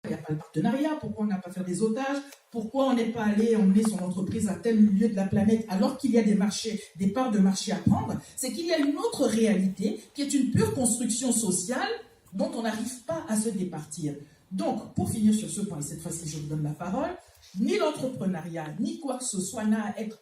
il n'y a pas le partenariat, pourquoi on n'a pas fait des otages, pourquoi on n'est pas allé emmener son entreprise à tel lieu de la planète alors qu'il y a des marchés, des parts de marché à prendre, c'est qu'il y a une autre réalité qui est une pure construction sociale dont on n'arrive pas à se départir. Donc, pour finir sur ce point, et cette fois-ci je vous donne la parole, ni l'entrepreneuriat, ni quoi que ce soit n'a à être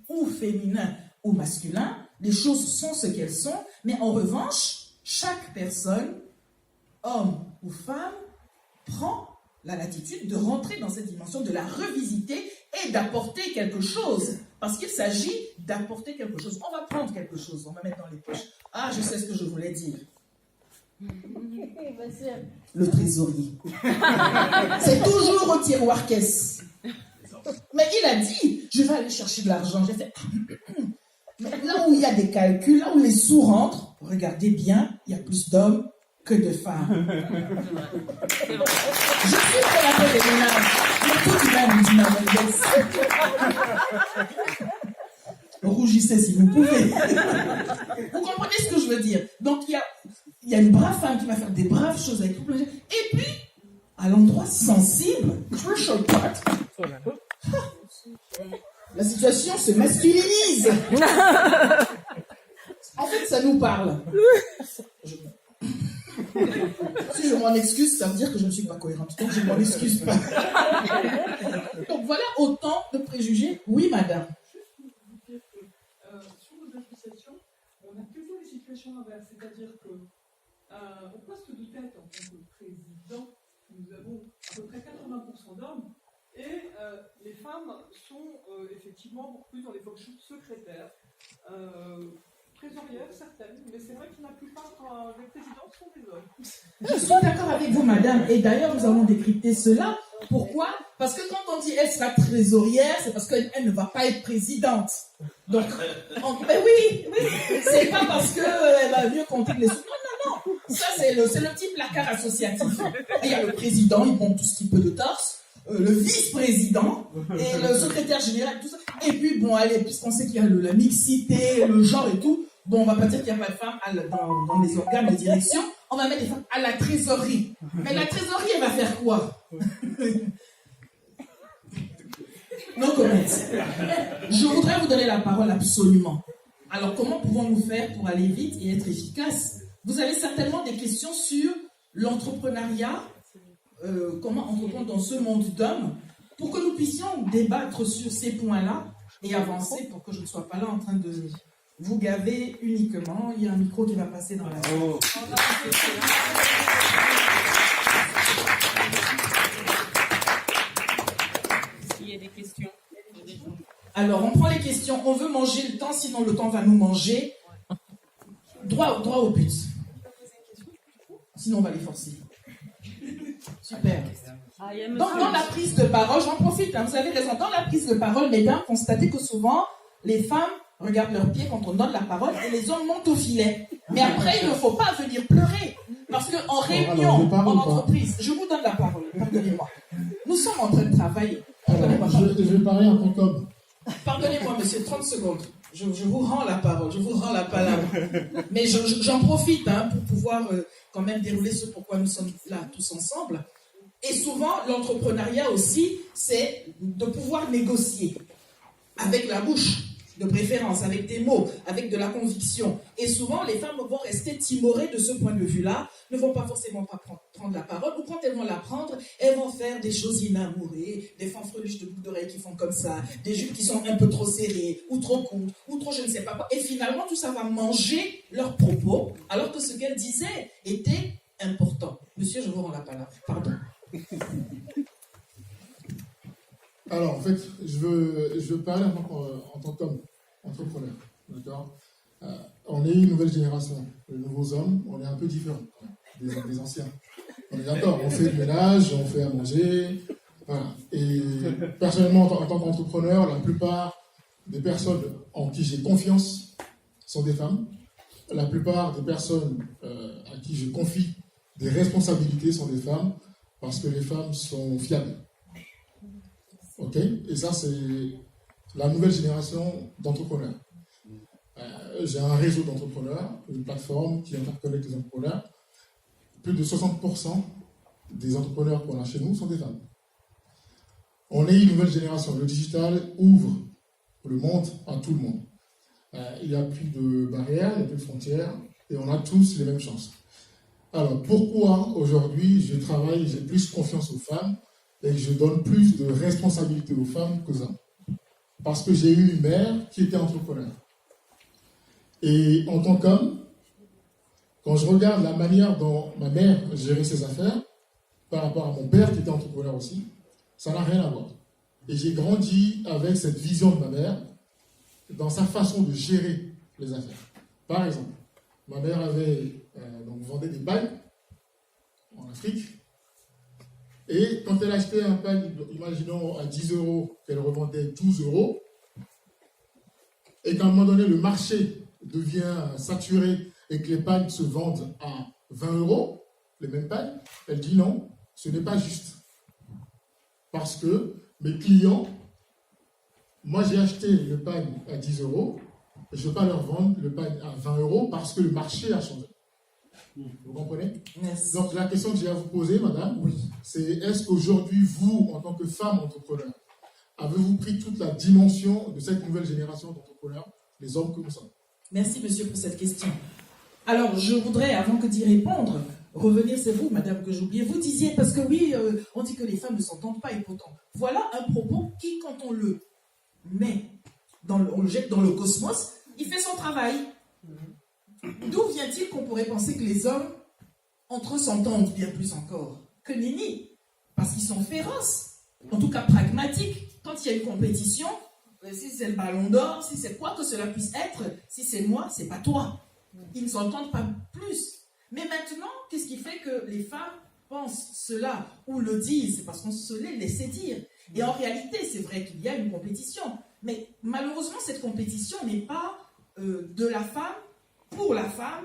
ou féminin ou masculin, les choses sont ce qu'elles sont, mais en revanche, chaque personne, homme ou femme, prend la latitude de rentrer dans cette dimension, de la revisiter et d'apporter quelque chose. Parce qu'il s'agit d'apporter quelque chose. On va prendre quelque chose, on va mettre dans les poches. Ah, je sais ce que je voulais dire. Le trésorier. C'est toujours au tiroir caisse. Mais il a dit, je vais aller chercher de l'argent. J'ai fait, là où il y a des calculs, là où les sous rentrent, regardez bien, il y a plus d'hommes que de femmes. Je suis pour la paix des ménages. Mais tout de même, rougissez si vous pouvez. Vous comprenez ce que je veux dire? Donc, il y a une brave femme qui va faire des braves choses avec tout le monde. Et puis, à l'endroit sensible, crucial part, la situation se masculinise. En fait, ça nous parle. Si je m'en excuse, ça veut dire que je ne suis pas cohérente. Donc, je ne m'en excuse pas. Donc, voilà autant de préjugés. Oui, madame. Sur nos associations, on a plutôt les situations inverses. C'est-à-dire que au poste de tête en tant que président, nous avons à peu près 80% d'hommes. Et les femmes sont effectivement beaucoup plus dans les fonctions secrétaires, trésorières, certaines, mais c'est vrai que la plupart des présidents sont des hommes. Je suis d'accord avec vous, madame, et d'ailleurs nous allons décrypter cela. Pourquoi? Parce que quand on dit elle sera trésorière, c'est parce qu'elle ne va pas être présidente. Donc, ben oui, c'est pas parce qu'elle va mieux compter les sous. Non. Ça, c'est le petit placard associatif. Et il y a le président, il monte tout ce qu'il peut de torse. Le vice-président et le secrétaire général, tout ça. Et puis, bon, allez, puisqu'on sait qu'il y a la mixité, le genre et tout, bon, on va pas dire qu'il n'y a pas de femmes dans les organes de direction, on va mettre des femmes à la trésorerie. Mais la trésorerie, elle va faire quoi? No comment. Je voudrais vous donner la parole absolument. Alors, comment pouvons-nous faire pour aller vite et être efficace? Vous avez certainement des questions sur l'entrepreneuriat, comment entreprendre dans ce monde d'hommes, pour que nous puissions débattre sur ces points-là et avancer pour que je ne sois pas là en train de vous gaver uniquement. Il y a un micro qui va passer dans la salle. Il y a des questions. Alors, on prend les questions. On veut manger le temps, sinon le temps va nous manger. Droit au but. Sinon, on va les forcer. Super. Donc, dans la prise de parole, j'en profite, hein, vous avez raison, dans la prise de parole, mesdames, constatez que souvent, les femmes regardent leurs pieds quand on donne la parole et les hommes montent au filet. Mais après, il ne faut pas venir pleurer. Parce qu'en réunion, en entreprise, je vous donne la parole, pardonnez-moi. Nous sommes en train de travailler. Je vais parler en tant qu'homme. Pardonnez-moi, monsieur, 30 secondes. Je vous rends la parole, je vous rends la parole. Mais j'en profite pour pouvoir quand même dérouler ce pourquoi nous sommes là tous ensemble. Et souvent, l'entrepreneuriat aussi, c'est de pouvoir négocier avec la bouche, de préférence, avec des mots, avec de la conviction. Et souvent, les femmes vont rester timorées de ce point de vue-là, ne vont pas forcément prendre la parole, ou quand elles vont la prendre, elles vont faire des choses inamourées, des fanfreluches de boucles d'oreilles qui font comme ça, des jupes qui sont un peu trop serrées, ou trop courtes, ou trop je ne sais pas quoi. Et finalement, tout ça va manger leurs propos, alors que ce qu'elles disaient était important. Monsieur, je vous rends la parole. Pardon. Alors, en fait, je veux parler en tant qu'homme, entrepreneur. D'accord. On est une nouvelle génération. Les nouveaux hommes, on est un peu différents des anciens. On est d'accord, on fait le ménage, on fait à manger. Voilà. Et personnellement, en tant qu'entrepreneur, la plupart des personnes en qui j'ai confiance sont des femmes. La plupart des personnes à qui je confie des responsabilités sont des femmes, parce que les femmes sont fiables. Ok? Et ça, c'est la nouvelle génération d'entrepreneurs. J'ai un réseau d'entrepreneurs, une plateforme qui interconnecte les entrepreneurs. Plus de 60% des entrepreneurs qu'on a chez nous sont des femmes. On est une nouvelle génération. Le digital ouvre le monde à tout le monde. Il n'y a plus de barrières, il n'y a plus de frontières, et on a tous les mêmes chances. Alors, pourquoi aujourd'hui j'ai plus confiance aux femmes et que je donne plus de responsabilités aux femmes qu'aux hommes? Parce que j'ai eu une mère qui était entrepreneur. Et en tant qu'homme, quand je regarde la manière dont ma mère gérait ses affaires, par rapport à mon père qui était entrepreneur aussi, ça n'a rien à voir. Et j'ai grandi avec cette vision de ma mère dans sa façon de gérer les affaires. Par exemple, ma mère vendait des pagnes en Afrique. Et quand elle achetait un pagne, imaginons à 10 euros, qu'elle revendait 12 euros, et qu'à un moment donné, le marché devient saturé et que les pagnes se vendent à 20 euros, les mêmes pagnes, elle dit non, ce n'est pas juste. Parce que mes clients, moi j'ai acheté le pagne à 10 euros, et je ne veux pas leur vendre le pagne à 20 euros parce que le marché a changé. Vous comprenez? Merci. Donc la question que j'ai à vous poser, madame, oui, c'est est-ce qu'aujourd'hui, vous, en tant que femme entrepreneur, avez-vous pris toute la dimension de cette nouvelle génération d'entrepreneurs, les hommes que nous sommes? Merci, monsieur, pour cette question. Alors, je voudrais, avant que d'y répondre, revenir, c'est vous, madame, que j'oubliais. Vous disiez, parce que oui, on dit que les femmes ne s'entendent pas, et pourtant, voilà un propos qui, quand on le met, on le jette dans le cosmos, il fait son travail. D'où vient-il qu'on pourrait penser que les hommes, entre eux, s'entendent bien plus encore que nenni? Parce qu'ils sont féroces, en tout cas pragmatiques. Quand il y a une compétition, si c'est le ballon d'or, si c'est quoi que cela puisse être, si c'est moi, c'est pas toi. Ils ne s'entendent pas plus. Mais maintenant, qu'est-ce qui fait que les femmes pensent cela ou le disent? C'est parce qu'on se les laissait dire. Et en réalité, c'est vrai qu'il y a une compétition. Mais malheureusement, cette compétition n'est pas de la femme pour la femme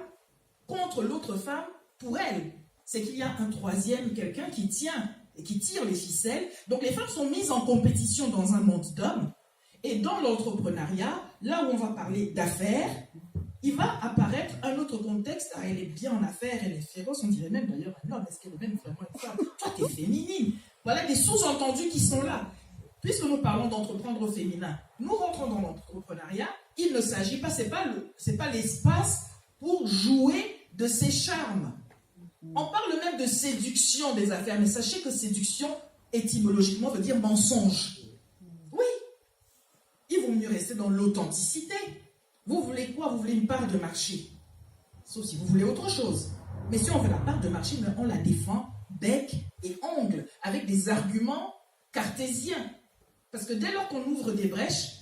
contre l'autre femme pour elle. C'est qu'il y a un troisième, quelqu'un qui tient et qui tire les ficelles. Donc les femmes sont mises en compétition dans un monde d'hommes. Et dans l'entrepreneuriat, là où on va parler d'affaires, il va apparaître un autre contexte. Ah, elle est bien en affaires, elle est féroce, on dirait même d'ailleurs un homme. Est-ce qu'elle est même vraiment une femme? Toi, tu es féminine. Voilà des sous-entendus qui sont là. Puisque nous parlons d'entreprendre au féminin, nous rentrons dans l'entrepreneuriat, il ne s'agit pas, c'est pas l'espace pour jouer de ses charmes. On parle même de séduction des affaires, mais sachez que séduction, étymologiquement, veut dire mensonge. Oui, il vaut mieux rester dans l'authenticité. Vous voulez quoi? Vous voulez une part de marché. Sauf si vous voulez autre chose. Mais si on veut la part de marché, on la défend bec et ongle, avec des arguments cartésiens. Parce que dès lors qu'on ouvre des brèches,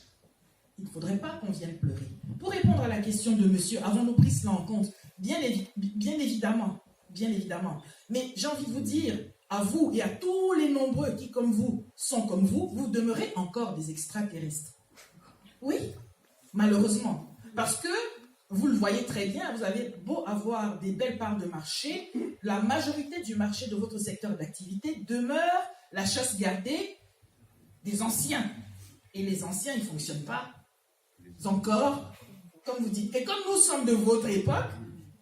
il ne faudrait pas qu'on vienne pleurer. Pour répondre à la question de monsieur, avons-nous pris cela en compte? Bien évidemment. Mais j'ai envie de vous dire, à vous et à tous les nombreux qui, comme vous, sont comme vous demeurez encore des extraterrestres. Oui, malheureusement. Parce que, vous le voyez très bien, vous avez beau avoir des belles parts de marché, la majorité du marché de votre secteur d'activité demeure la chasse gardée des anciens. Et les anciens, ils ne fonctionnent pas encore, comme vous dites. Et comme nous sommes de votre époque,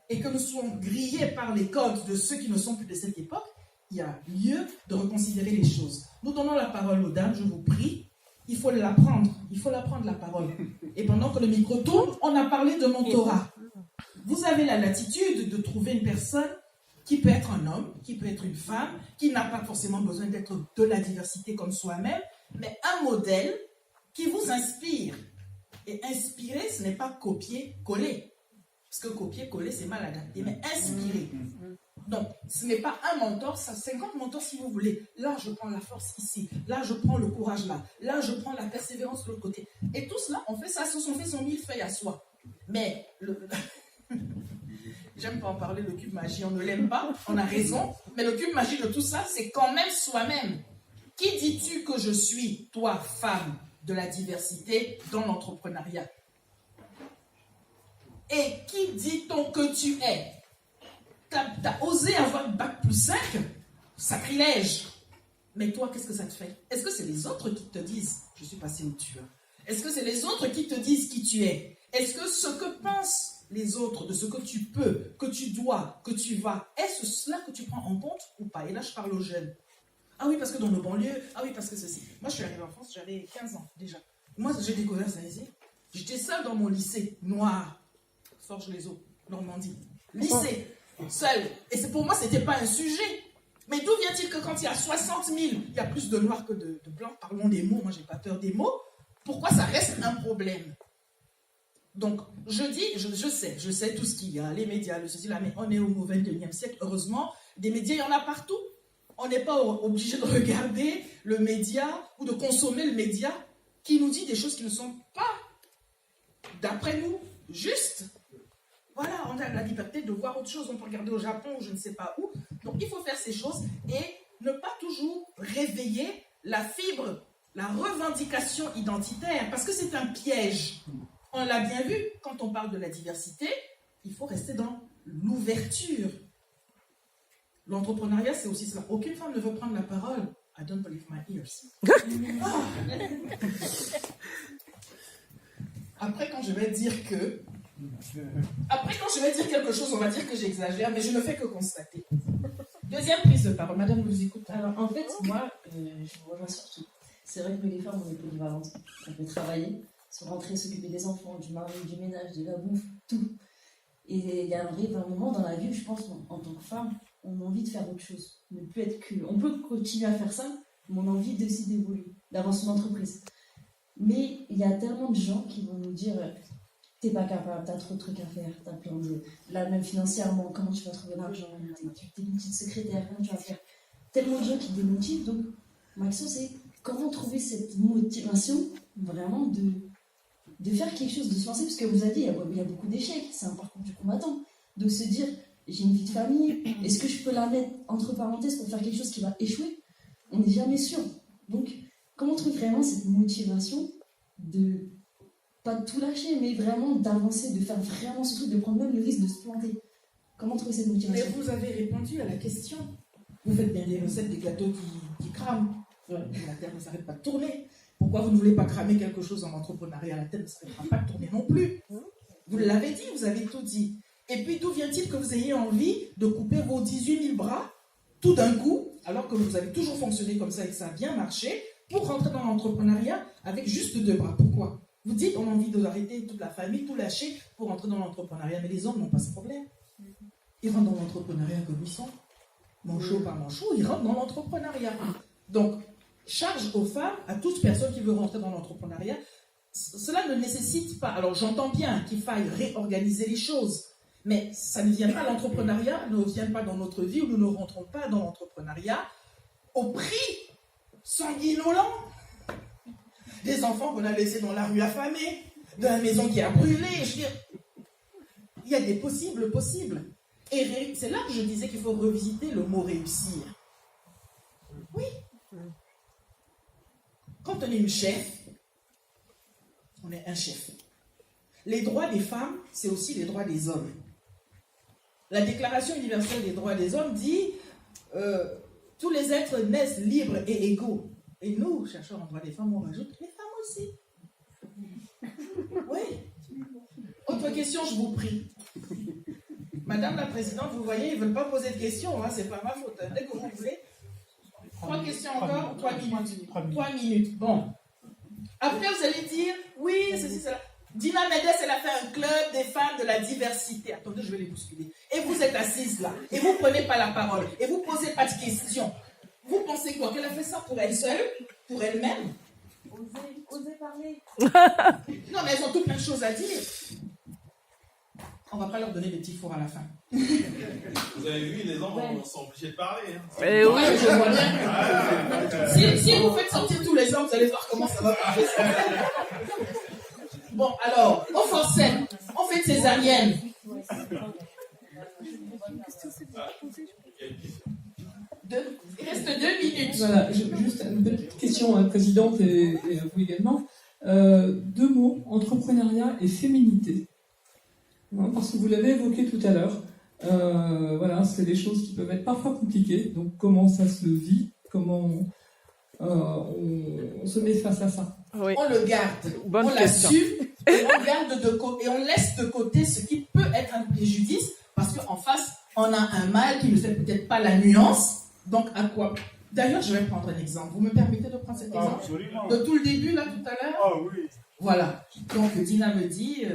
et que nous sommes grillés par les codes de ceux qui ne sont plus de cette époque, il y a lieu de reconsidérer les choses. Nous donnons la parole aux dames, je vous prie. Il faut l'apprendre la parole. Et pendant que le micro tourne, on a parlé de mentorat. Vous avez la latitude de trouver une personne qui peut être un homme, qui peut être une femme, qui n'a pas forcément besoin d'être de la diversité comme soi-même, mais un modèle qui vous inspire. Et inspirer, ce n'est pas copier-coller. Parce que copier-coller, c'est mal adapté, mais inspirer. Donc, ce n'est pas un mentor, ça 50 mentors si vous voulez. Là, je prends la force ici. Là, je prends le courage là. Là, je prends la persévérance de l'autre côté. Et tout cela, on fait ça, on fait son millefeuille à soi. Mais, j'aime pas en parler, le cube magie, on ne l'aime pas, on a raison. Mais le cube magie de tout ça, c'est quand même soi-même. Qui dis-tu que je suis, toi, femme de la diversité dans l'entrepreneuriat? Et qui dit-on que tu es? T'as osé avoir bac plus 5? Sacrilège! Mais toi, qu'est-ce que ça te fait? Est-ce que c'est les autres qui te disent « je suis passé au tueur » Est-ce que c'est les autres qui te disent qui tu es? Est-ce que ce que pense les autres de ce que tu peux, que tu dois, que tu vas, est-ce cela que tu prends en compte ou pas? Et là, je parle aux jeunes. Ah oui, parce que dans nos banlieues, ah oui, parce que ceci. Moi, je suis arrivée en France, j'avais 15 ans déjà. Moi, j'ai découvert ça ici. J'étais seule dans mon lycée, noir, Forges-les-Eaux, Normandie. Lycée, seule. Et pour moi, ce n'était pas un sujet. Mais d'où vient-il que quand il y a 60 000, il y a plus de noirs que de blancs? Parlons des mots, moi, j'ai pas peur des mots. Pourquoi ça reste un problème? Donc, je dis, je sais tout ce qu'il y a, les médias, le ceci, là, mais on est au 21e siècle. Heureusement, des médias, il y en a partout. On n'est pas obligé de regarder le média ou de consommer le média qui nous dit des choses qui ne sont pas, d'après nous, justes. Voilà, on a la liberté de voir autre chose. On peut regarder au Japon ou je ne sais pas où. Donc, il faut faire ces choses et ne pas toujours réveiller la fibre, la revendication identitaire, parce que c'est un piège. On l'a bien vu, quand on parle de la diversité, il faut rester dans l'ouverture. L'entrepreneuriat, c'est aussi cela. Aucune femme ne veut prendre la parole. I don't believe my ears. Après, quand je vais dire quelque chose, on va dire que j'exagère, mais je ne fais que constater. Deuxième prise de parole. Madame, vous écoutez. Alors, en fait, moi, je vous rejoins surtout. C'est vrai que les femmes, on est polyvalentes. On peut travailler, se rentrer, s'occuper des enfants, du mari, du ménage, de la bouffe, tout. Et il y a un moment dans la vie où je pense, en tant que femme, on a envie de faire autre chose. Ne plus être que... On peut continuer à faire ça, mais on a envie aussi d'évoluer, d'avoir son entreprise. Mais il y a tellement de gens qui vont nous dire t'es pas capable, t'as trop de trucs à faire, t'as plein de... Là, même financièrement, comment tu vas trouver l'argent? T'es une petite secrétaire, comment tu vas faire? Tellement de gens qui démotivent. Donc, ma question, c'est comment trouver cette motivation, vraiment, de faire quelque chose, de se lancer? Parce que vous avez dit, il y a beaucoup d'échecs, c'est un parcours du combattant. Donc, se dire, j'ai une vie de famille, est-ce que je peux la mettre entre parenthèses pour faire quelque chose qui va échouer? On n'est jamais sûr. Donc, comment trouver vraiment cette motivation de, pas de tout lâcher, mais vraiment d'avancer, de faire vraiment ce truc, de prendre même le risque de se planter? Comment trouver cette motivation? Mais vous avez répondu à la question. Vous faites bien des recettes, des gâteaux qui crament. Ouais. La terre ne s'arrête pas de tourner. Pourquoi vous ne voulez pas cramer quelque chose en entrepreneuriat? La terre ne s'arrêtera pas de tourner non plus. Vous l'avez dit, vous avez tout dit. Et puis, d'où vient-il que vous ayez envie de couper vos 18 000 bras tout d'un coup, alors que vous avez toujours fonctionné comme ça et que ça a bien marché, pour rentrer dans l'entrepreneuriat avec juste 2 bras? Pourquoi? Vous dites on a envie d'arrêter toute la famille, tout lâcher pour rentrer dans l'entrepreneuriat. Mais les hommes n'ont pas ce problème. Ils rentrent dans l'entrepreneuriat comme ils sont. Manchot par manchot, ils rentrent dans l'entrepreneuriat. Donc, charge aux femmes, à toute personne qui veut rentrer dans l'entrepreneuriat, cela ne nécessite pas... Alors, j'entends bien qu'il faille réorganiser les choses, mais ça ne vient pas, l'entrepreneuriat ne vient pas dans notre vie, ou nous ne rentrons pas dans l'entrepreneuriat au prix sanguinolent des enfants qu'on a laissés dans la rue affamés, de la maison qui a brûlé. Je veux dire, il y a des possibles. Et c'est là que je disais qu'il faut revisiter le mot réussir. Oui. Quand on est une chef, on est un chef. Les droits des femmes, c'est aussi les droits des hommes. La Déclaration universelle des droits des hommes dit tous les êtres naissent libres et égaux. Et nous, chercheurs en droits des femmes, on rajoute les femmes aussi. Oui. Autre question, je vous prie. Madame la Présidente, vous voyez, ils ne veulent pas poser de questions, hein, c'est pas ma faute. Dès que vous voulez. 3 questions encore, 3 minutes. 3 minutes. Bon. Après, vous allez dire, oui, ceci, cela. Dina Mendes, elle a fait un club des femmes de la diversité. Attendez, je vais les bousculer. Et vous êtes assises là, et vous ne prenez pas la parole, et vous ne posez pas de questions. Vous pensez quoi? Qu'elle a fait ça pour elle seule? Pour elle-même? Osez parler. Non, mais elles ont toutes plein de choses à dire. On ne va pas leur donner des petits fours à la fin. Vous avez vu, les hommes sont obligés de parler. Hein. Oui, je vois bien. Si vous faites sortir tous les hommes, vous allez voir comment ça va marcher. Bon, alors, au forceps, on fait une césarienne. Il reste 2 minutes. Voilà, juste une petite question à la présidente et à vous également. 2 mots, entrepreneuriat et féminité. Parce que vous l'avez évoqué tout à l'heure. Voilà, c'est des choses qui peuvent être parfois compliquées. Donc, comment ça se vit? Comment on se met face à ça? Oui. On le garde, Bonne on question. l'assume, et on garde et on laisse de côté ce qui peut être un préjudice, parce qu'en face, on a un mal qui ne fait peut-être pas la nuance. Donc, à quoi? D'ailleurs, je vais prendre un exemple. Vous me permettez de prendre cet exemple? Absolument. De tout le début, là, tout à l'heure? Ah oui. Voilà. Donc, Dina me dit,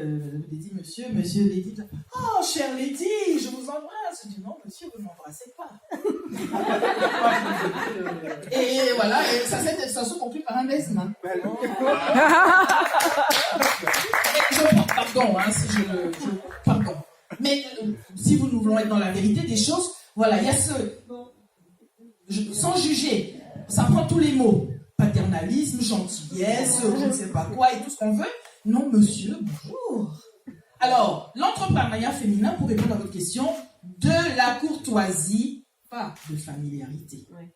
monsieur Lady, oh, chère Lady, je vous embrasse. Je dis, non, monsieur, vous ne m'embrassez pas. Et voilà, et ça se conclut par un baisement. Pardon, hein, si pardon. Mais si nous voulons être dans la vérité des choses, voilà, il y a sans juger, ça prend tous les mots. Paternalisme, gentillesse, je ne sais pas quoi et tout ce qu'on veut. Non, monsieur, bonjour. Alors, l'entrepreneuriat féminin, pour répondre à votre question, de la courtoisie, pas de familiarité. Ouais.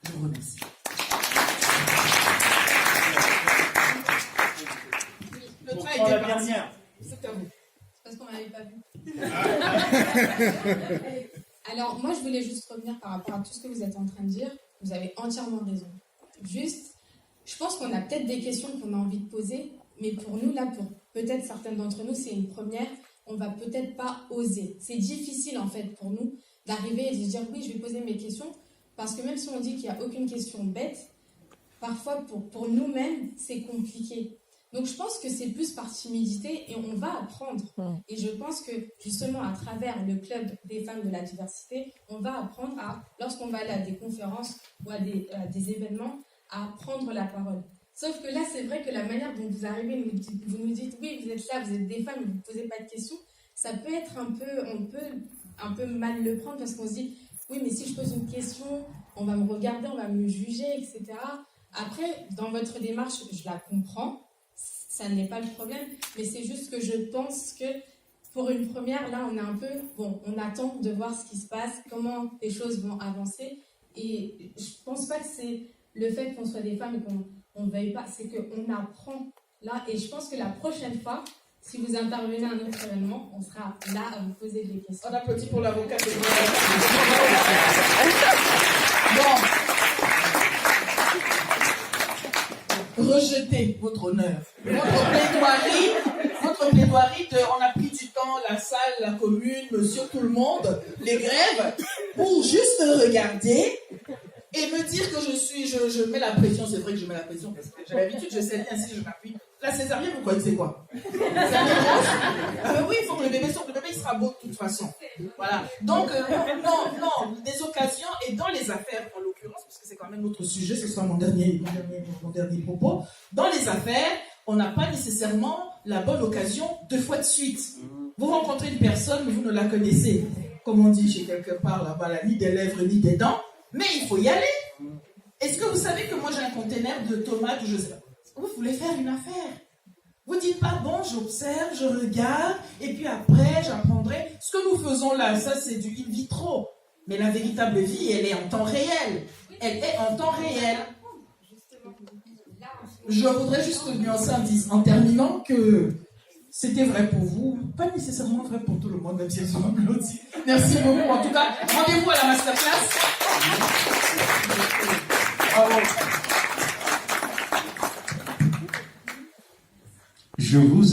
Je vous remercie. Le train était parti. C'est à vous. Parce qu'on m'avait pas vu. Alors, moi, je voulais juste revenir par rapport à tout ce que vous êtes en train de dire. Vous avez entièrement raison. Juste, je pense qu'on a peut-être des questions qu'on a envie de poser, mais pour nous, là, pour peut-être certaines d'entre nous, c'est une première, on va peut-être pas oser. C'est difficile, en fait, pour nous, d'arriver et de se dire, oui, je vais poser mes questions, parce que même si on dit qu'il n'y a aucune question bête, parfois, pour nous-mêmes, c'est compliqué. Donc, je pense que c'est plus par timidité et on va apprendre. Et je pense que, justement, à travers le club des femmes de la diversité, on va apprendre lorsqu'on va aller à des conférences ou à des événements, à prendre la parole. Sauf que là, c'est vrai que la manière dont vous arrivez, vous nous dites, oui, vous êtes là, vous êtes des femmes, vous ne posez pas de questions, ça peut être on peut un peu mal le prendre parce qu'on se dit, oui, mais si je pose une question, on va me regarder, on va me juger, etc. Après, dans votre démarche, je la comprends. Ça n'est pas le problème, mais c'est juste que je pense que pour une première, là, on est un peu, on attend de voir ce qui se passe, comment les choses vont avancer, et je pense pas que c'est le fait qu'on soit des femmes et qu'on ne veuille pas, c'est qu'on apprend là, et je pense que la prochaine fois, si vous intervenez à un autre événement, on sera là à vous poser des questions. On applaudit pour l'avocat. Bon. Rejetez votre honneur. Votre plaidoirie on a pris du temps, la salle, la commune, monsieur, tout le monde, les grèves, pour juste regarder et me dire que je mets la pression. C'est vrai que je mets la pression parce que j'ai l'habitude, je sais bien si je m'appuie. La césarienne, vous croyez que c'est quoi? Oui, il faut que le bébé sorte. Le bébé, il sera beau de toute façon. Voilà. Donc, non, des occasions, et dans les affaires, en l'occurrence, parce que c'est quand même notre sujet, ce sera mon dernier propos, dans les affaires, on n'a pas nécessairement la bonne occasion 2 fois de suite. Vous rencontrez une personne, mais vous ne la connaissez. Comme on dit chez quelque part là-bas, ni des lèvres, ni des dents, mais il faut y aller. Est-ce que vous savez que moi j'ai un conteneur de tomates ou je sais pas? Vous voulez faire une affaire. Vous dites pas, bon, j'observe, je regarde, et puis après, j'apprendrai. Ce que nous faisons là, ça, c'est du in vitro. Mais la véritable vie, elle est en temps réel. Elle est en temps réel. Je voudrais juste nuancer en terminant que c'était vrai pour vous, pas nécessairement vrai pour tout le monde, même si elles sont applaudis. Merci beaucoup. En tout cas, rendez-vous à la masterclass. Bravo. Je vous